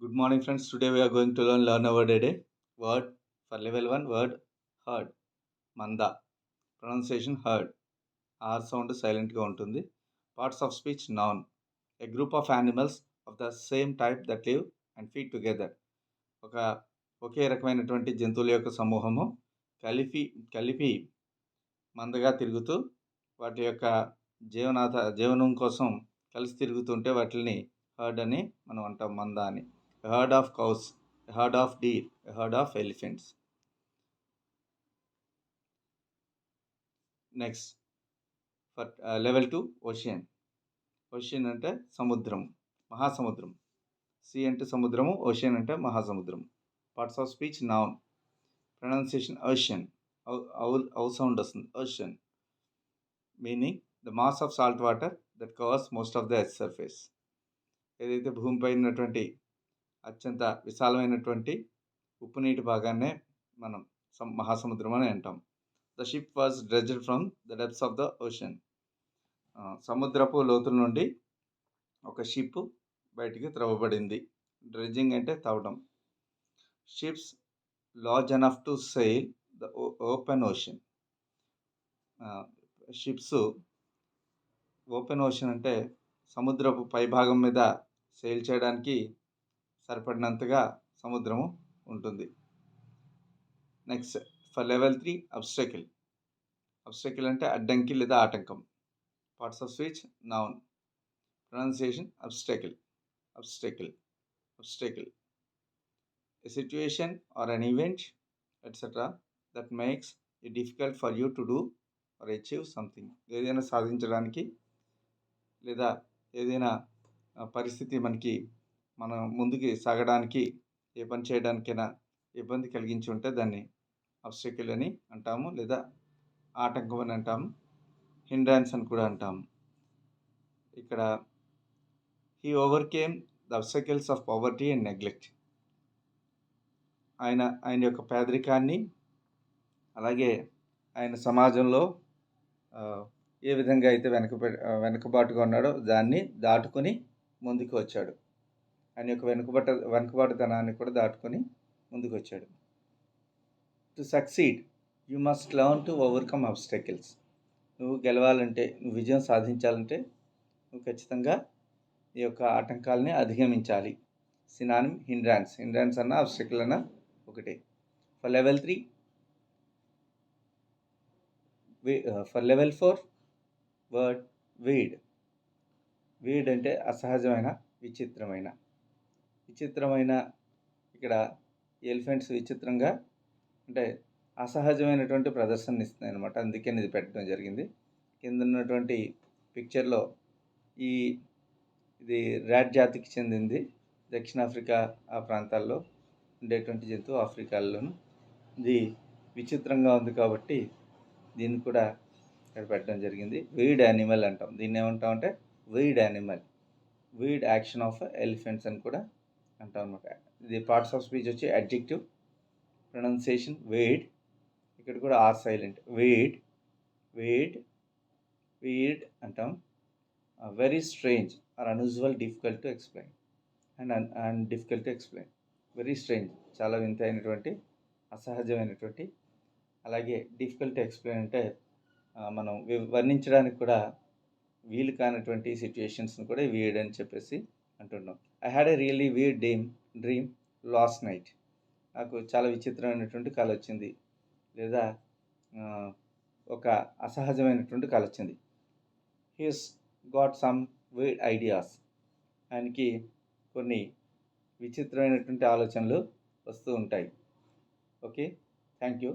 Good morning, friends. Today we are going to learn a word a day. Word for level 1, word heard. Manda. Pronunciation heard. R sound silent గా ఉంటుంది. Parts of speech noun. A group of animals of the same type that live and feed together. ఒకే రకమైనటువంటి జంతువుల యొక్క సమూహము కలిపి మందగా తిరుగుతూ వాటి యొక్క జీవనం కోసం కలిసి తిరుగుతుంటే వాటిని హర్డ్ అని మనం అంటాం, మంద అని. A herd of cows, a herd of deer, a herd of elephants. Next, for level 2, ocean. Ocean అంటే సముద్రం, మహాసముద్రం. Sea అంటే సముద్రము, ocean అంటే మహాసముద్రం. Parts of speech noun. Pronunciation ocean. Ow sound వస్తుంది, ocean. Meaning the mass of salt water that covers most of the earth's surface. ఏదైతే భూమిపై ఉన్నటువంటి అత్యంత విశాలమైనటువంటి ఉప్పు నీటి భాగాన్నే మనం మహాసముద్రం అని అంటాం. The ship was dredged from the depths of the ocean. సముద్రపు లోతుల నుండి ఒక షిప్ బయటికి త్రవ్వబడింది. డ్రెడ్జింగ్ అంటే తవ్వడం. Ships large enough to sail the open ocean. Ships open ocean అంటే సముద్రపు పైభాగం మీద సెయిల్ చేయడానికి సరిపడినంతగా సముద్రము ఉంటుంది. Next, for level 3, obstacle. Obstacle అంటే అడ్డంకి లేదా ఆటంకం. Parts of speech noun. Pronunciation obstacle. A situation or an event, etc. that makes it difficult for you to do or achieve something. ఏదైనా సాధించడానికి లేదా ఏదైనా పరిస్థితి మనం ముందుకు సాగడానికి, ఏ పని చేయడానికైనా ఇబ్బంది కలిగించి ఉంటే దాన్ని అబ్స్టకిల్ అని అంటాము, లేదా ఆటంకం అని అంటాము, హిండ్రాన్స్ అని కూడా అంటాము. ఇక్కడ he overcame the obstacles of poverty and neglect. ఆయన యొక్క పేదరికాన్ని, అలాగే ఆయన సమాజంలో ఏ విధంగా అయితే వెనుకబాటుగా ఉన్నాడో దాన్ని దాటుకొని ముందుకు వచ్చాడు. ఆయన యొక్క వెనుకబాటుతనాన్ని కూడా దాటుకొని ముందుకు వచ్చాడు. To succeed you must learn to overcome obstacles. నువ్వు గెలవాలంటే, నువ్వు విజయం సాధించాలంటే నువ్వు ఖచ్చితంగా ఈ యొక్క ఆటంకాలని అధిగమించాలి. సినానిమ్ హిండ్రాన్స్. హిండ్రాన్స్ అన్న అబ్స్టకిల్ అన్న ఒకటే. For level 3, for level 4, word weird. Weird అంటే అసహజమైన, విచిత్రమైన. ఇక్కడ ఎలిఫెంట్స్ విచిత్రంగా అంటే అసహజమైనటువంటి ప్రదర్శన ఇస్తున్నాయి అన్నమాట. అందుకే ఇది పెట్టడం జరిగింది. కింద ఉన్నటువంటి పిక్చర్లో ఇది ర్యాట్ జాతికి చెందింది. దక్షిణాఫ్రికా ఆ ప్రాంతాల్లో ఉండేటువంటి జంతువు, ఆఫ్రికాలోను. ఇది విచిత్రంగా ఉంది కాబట్టి దీన్ని కూడా ఇక్కడ పెట్టడం జరిగింది. వీడ్ యానిమల్ అంటాం. దీన్ని ఏమంటాం అంటే weird animal, weird action of elephants అని కూడా అంటాం అన్నమాట. ఇది పార్ట్స్ ఆఫ్ స్పీచ్ వచ్చి అడ్జెక్టివ్. Pronunciation weird. ఇక్కడ కూడా ఆర్ సైలెంట్. వీడ్ అంటాం. Very strange or unusual, difficult to explain and difficult to explain. Very strange చాలా వింతైనటువంటి, అసహజమైనటువంటి. అలాగే డిఫికల్ట్ టు ఎక్స్ప్లెయిన్ అంటే మనం వర్ణించడానికి కూడా వీలు కానటువంటి సిచ్యుయేషన్స్ని కూడా వీడ్ అని చెప్పేసి అంటున్నాం. I had a really weird dream last night. నాకు చాలా విచిత్రమైనటువంటి కళ వచ్చింది, లేదా ఒక అసహజమైనటువంటి కళ వచ్చింది. He's got some weird ideas. ఆయనకి కొన్ని విచిత్రమైనటువంటి ఆలోచనలు వస్తూ ఉంటాయి. Okay, thank you.